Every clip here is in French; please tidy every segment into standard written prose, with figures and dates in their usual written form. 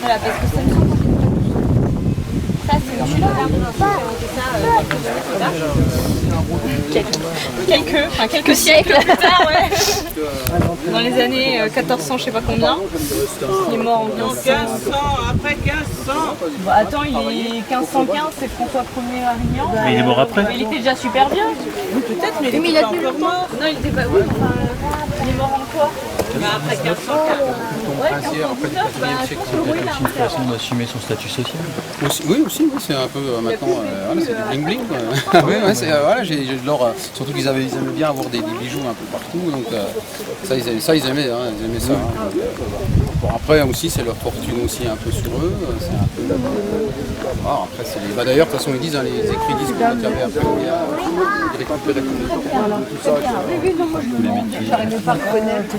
Voilà, parce que ça me semble. Ça, c'est une chute quelques siècles plus tard, ouais. Dans les années 1400, je sais pas combien. Il est mort en 1500, après 1500. Bah attends, il est 1515, c'est François Ier Arignan. Mais il est mort après. Mais il était déjà super bien. Oui, peut-être, mais il il était a pas tenu encore mort. Non, il était pas. Oui, enfin, il est mort en quoi? Bah, après 1500. Ouais, 1519, bah je pense que oui, là. C'est une façon d'assumer son statut social. Oui, c'est un peu maintenant, voilà, c'est du bling bling quoi. Oui, ouais, voilà, j'ai de l'or, surtout qu'ils aimaient bien avoir des bijoux un peu partout, donc ça ils aimaient ça. Hein. Bon, après aussi c'est leur fortune aussi un peu sur eux, c'est un peu. Après bah, d'ailleurs de toute façon ils disent, hein, les écrits disent qu'on avait après ils récupéraient tout ça. J'arrivais pas à reconnaître.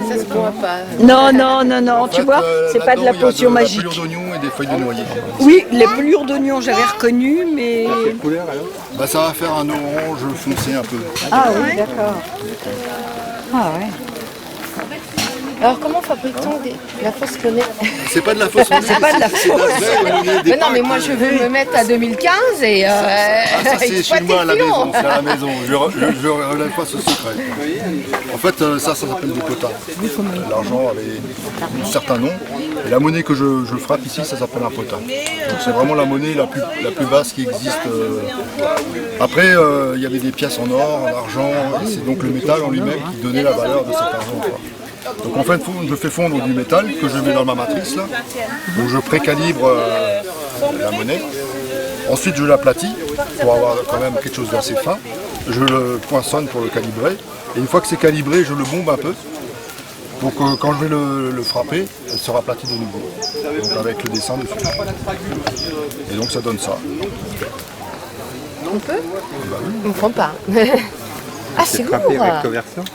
Ça se voit pas. Non, tu vois, c'est pas de la potion magique. Des pelures d'oignon et des feuilles de noyer. Oui, les pelures d'oignon, j'avais reconnu, mais... Bah, ça va faire un orange foncé un peu. Ah oui, d'accord. Ah ouais. Alors comment fabrique-t-on la fausse monnaie? C'est pas de la fausse monnaie. C'est pas de la fausse. Mais non, mais moi je veux me mettre à 2015 et Ah, ça c'est chez moi à la filons. maison, c'est à la maison. Je relève pas ce secret. En fait, ça s'appelle des quotas. L'argent avait un certain nom. Et la monnaie que je frappe ici, ça s'appelle un quota. Donc c'est vraiment la monnaie la plus basse qui existe. Après, il y avait des pièces en or, en argent. Et c'est donc le métal en lui-même qui donnait la valeur de cet argent. Donc en fait, je fais fondre du métal que je mets dans ma matrice là, où je précalibre la monnaie. Ensuite, je l'aplatis pour avoir quand même quelque chose d'assez fin. Je le poinçonne pour le calibrer. Et une fois que c'est calibré, je le bombe un peu. Donc quand je vais le frapper, elle sera aplatie de nouveau. Donc avec le dessin dessus. Et donc ça donne ça. On peut? On ne prend pas. Ah, c'est lourd.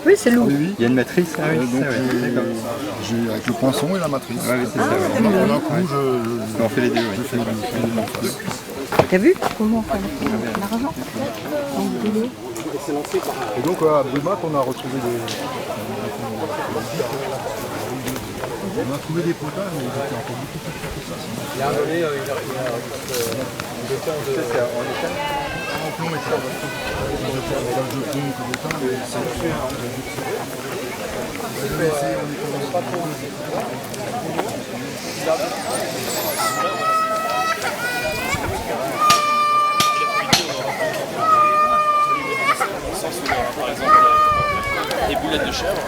Oui, c'est lourd. Oui. Il y a une matrice, ah oui, Donc ça, oui, d'accord. j'ai avec le poinçon et la matrice. Ouais, oui, c'est ça. En un coup, On fait les deux, oui. je fais les deux en face. T'as vu comment on fait l'argent? Et donc à Brumat, on a retrouvé des... On a trouvé des potages, mais ils étaient encore beaucoup plus petits que ça. Il y a un donné, il a en plomb et ça. Par exemple, des boulettes de chèvre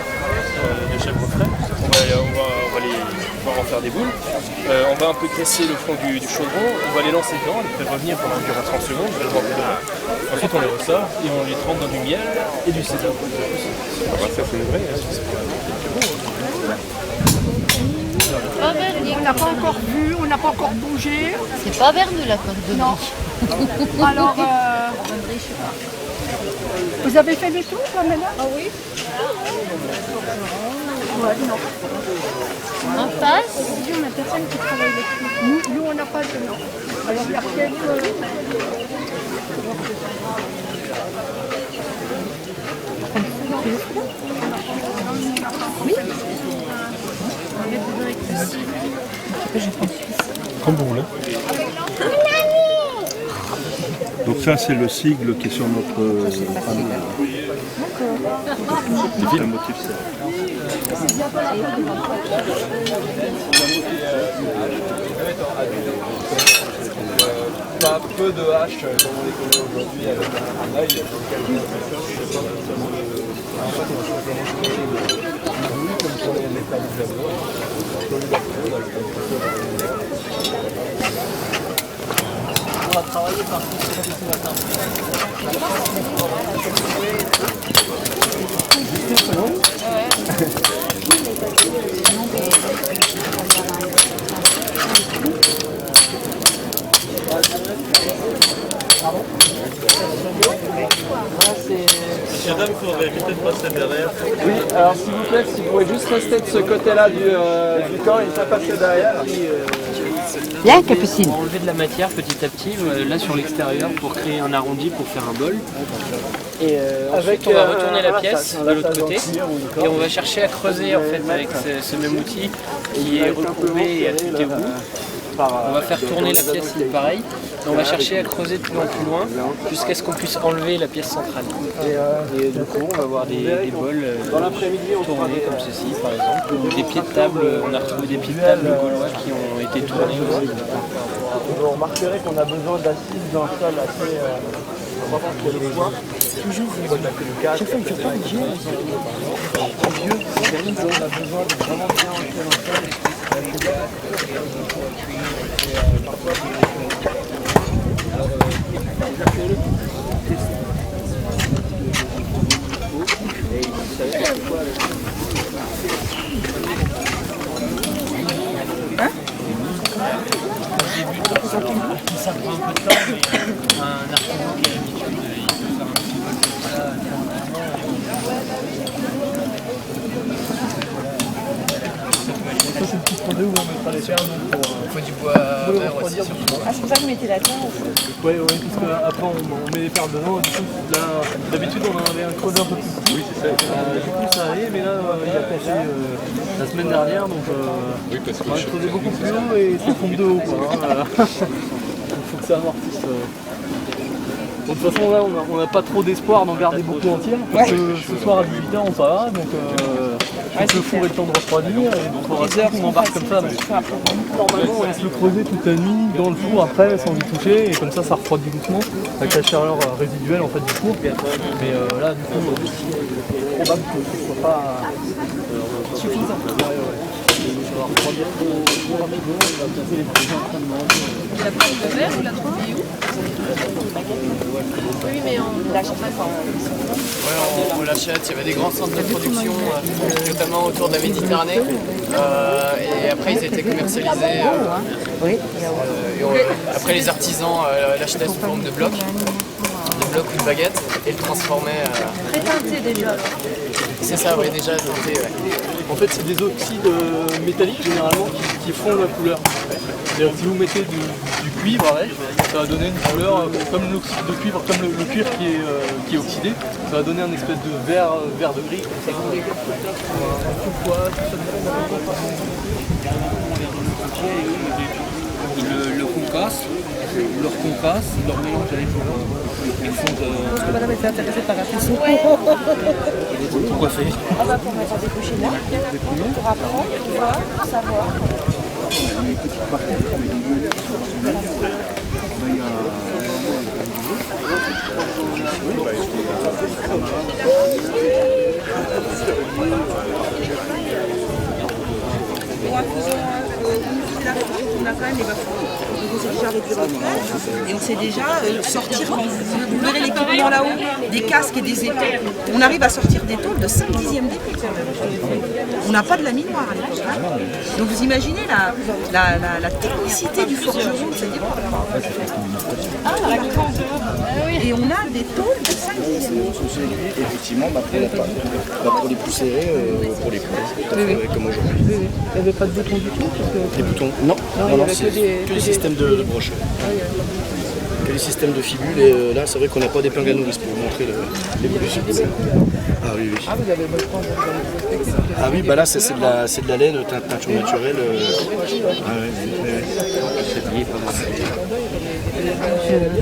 frais. On va pouvoir en faire des boules. On va un peu casser le fond du chaudron, on va les lancer dedans, les faire revenir pendant environ 30 secondes, je vais le remplir dedans. Ensuite on les ressort et on les trempe dans du miel et du sésame. Ça c'est vrai. On n'a pas encore vu, on n'a pas encore bougé. C'est pas vert de la corde de Non. Alors, vous avez fait des tours là maintenant? Ah oui. Ouais, non. En face. Aujourd'hui, on n'a personne qui travaille là-dessus. Nous, on n'a pas de nom. Alors, il y a quelques... Oui. Comme vous voulez. Donc ça c'est le sigle qui est sur notre panneau. D'accord. Le motif c'est... Pas peu de haches comme on les connaît aujourd'hui avec un œil sur lequel on comme sur les tables de on va travailler par contre ce matin. Juste une seconde. Monsieur dame, il faudrait peut-être passer derrière. Oui, alors s'il vous plaît, si vous pouvez juste rester de ce côté-là du camp et pas passer derrière. Bien, Capucine. On va enlever de la matière petit à petit, là sur l'extérieur, pour créer un arrondi, pour faire un bol. Et ensuite on va retourner la pièce de l'autre côté et on va chercher à creuser en fait avec ce même outil qui est recourbé et à tout égout. On va faire tourner la pièce pareil et on va chercher à creuser de plus en plus loin jusqu'à ce qu'on puisse enlever la pièce centrale. Et du coup on va avoir des bols tournés comme ceci par exemple, ou des pieds de table, on a retrouvé des pieds de table gaulois qui ont été tournés aussi. Vous remarquerez qu'on a besoin d'assises d'un sol assez... on va voir qu'il y a le poids. Toujours, on a besoin de vraiment bien ancrer dans le sol. Ça prend un peu de temps, mais un artisan qui a l'habitude, il peut faire un petit peu comme ça. Ça c'est le petit standé où on mettra les fermes pour... Il faut du bois vert aussi. Ah, c'est pour ça que vous mettez la terre aussi. Oui, parce qu'après on met les perles dedans, du coup là, d'habitude on en avait un creusé un peu plus petit. Oui, c'est ça. Du coup ça allait, mais là il a pêché la semaine dernière, donc on a creusé beaucoup plus haut et ça tombe de haut. Quoi, hein, donc il faut que ça amortisse. Bon, de toute façon là on n'a pas trop d'espoir d'en garder beaucoup entière, parce que ce soir à 18h on s'en va, donc le four ait le temps de refroidir, et donc on embarque comme ça. Donc, normalement on laisse le creuser toute la nuit dans le four après sans y toucher, et comme ça refroidit doucement avec la chaleur résiduelle en fait du four. Mais là du coup c'est probable que ce ne soit pas suffisant. Ça va refroidir au fur et à mesure, on va passer les petits entraînements. Il a pris le verre, il l'a trouvé où? Oui, mais on l'achète pas. On l'achète, il y avait des grands centres de production, notamment autour de la Méditerranée. Et après ils étaient commercialisés. Après les artisans l'achetaient sous forme de blocs ou de baguettes et le transformaient. Pré-teinté déjà. C'est ça, oui, déjà teinté. Ouais. En fait, c'est des oxydes métalliques généralement qui font la couleur. C'est-à-dire que si vous mettez du cuivre avec, ça va donner une couleur comme l'oxyde de cuivre, comme le cuivre qui est oxydé, ça va donner un espèce de vert de gris. Comme ça. Le concasse, leur concasse, leur mélange avec ils font de... Madame était intéressée par la façon. Pourquoi faire? On va pour mettre des couchers là, pour apprendre, voir, savoir. On a quand même les bas-fonds. On sait déjà réduire le frère et on sait déjà sortir, quand vous verrez l'équipement là-haut, des casques et des étaux, on arrive à sortir des tôles de 5/10 d'épée. On n'a pas de laminoir à l'époque. Hein. Donc vous imaginez la technicité du forgeron de cette époque. Et on a des tôles de 5/10 d'épée. Effectivement, pour les plus serrés, pour les plus comme aujourd'hui. Il n'y avait pas de boutons du tout? Les boutons? Non, c'est que les systèmes de broche. Que les systèmes de fibules, et là c'est vrai qu'on n'a pas d'épingle à nourrice pour vous montrer l'évolution. Ah oui, oui. Ah, vous avez votre point Ah oui, bah là c'est de la laine, teinture naturelle.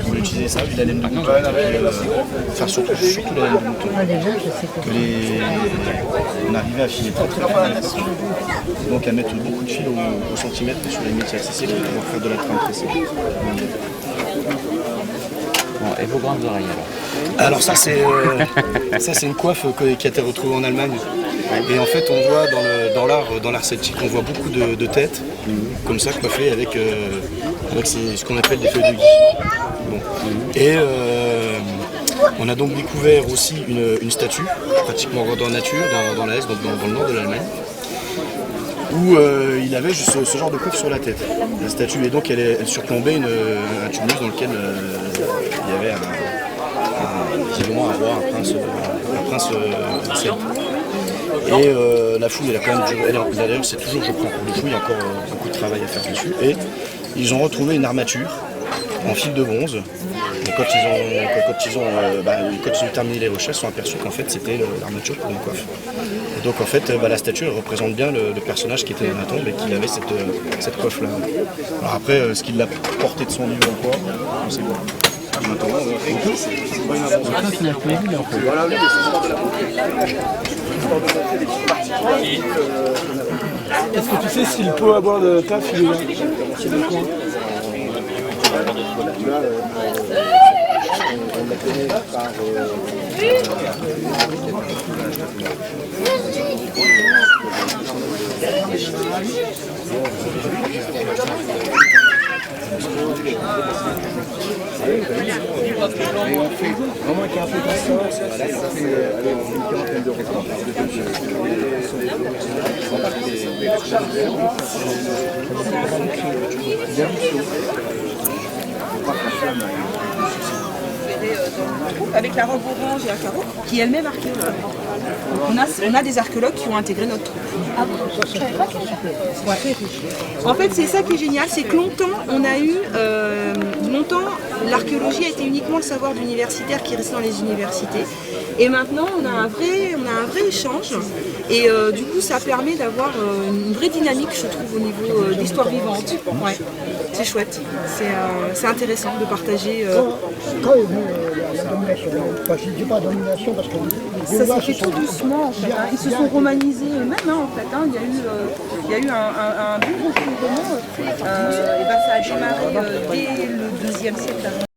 On va utiliser ça, de la laine de mouton. Enfin surtout la laine de mouton. On arrivait à filer très bien. Donc à mettre beaucoup de fil au centimètre sur les métiers accessibles pour faire de la trame tressée. Bon, et vos grandes oreilles alors ça c'est une coiffe qui a été retrouvée en Allemagne. Et en fait on voit dans l'art celtique, on voit beaucoup de têtes comme ça coiffées avec ce qu'on appelle des feuilles de gui. Bon. Et on a donc découvert aussi une statue, pratiquement grandeur nature, dans l'Est, donc dans le nord de l'Allemagne, où il avait juste ce genre de coiffe sur la tête, la statue. Et donc elle surplombait un tumulus dans lequel il y avait visiblement un roi, un prince celtique. Et la fouille, elle a quand même duré. D'ailleurs, c'est toujours je prends pour le fouille, il y a encore beaucoup de travail à faire dessus. Et ils ont retrouvé une armature en fil de bronze. Et quand ils ont terminé les recherches, ils sont aperçus qu'en fait c'était l'armature pour une coiffe. Et donc en fait la statue elle représente bien le personnage qui était dans la tombe et qui avait cette coiffe là. Alors après ce qu'il l'a porté de son vivant ou quoi, on sait pas. Est-ce que tu sais si le pot à boire de taf il est là? C'est le coin. Et on fait vraiment avec un peu de sauce, ça fait une quarantaine d'euros. Avec la robe orange et à carreaux, qui elle-même archéologue. On a des archéologues qui ont intégré notre troupe. Ah bon, je savais pas qu'il y avait. En fait, c'est ça qui est génial, c'est que longtemps, on a eu... longtemps, l'archéologie a été uniquement le savoir d'universitaires qui restent dans les universités. Et maintenant, on a un vrai échange. Et du coup, ça permet d'avoir une vraie dynamique, je trouve, au niveau d'histoire vivante. Ouais. C'est chouette. C'est intéressant de partager... Quand est venue la domination? Enfin, je ne dis pas domination parce que... Ça s'est fait tout doucement en fait. Hein. Ils se sont romanisés eux-mêmes en fait. Hein. Il y a eu un bon recouvrement. Et ça a démarré dès le 2e siècle avant.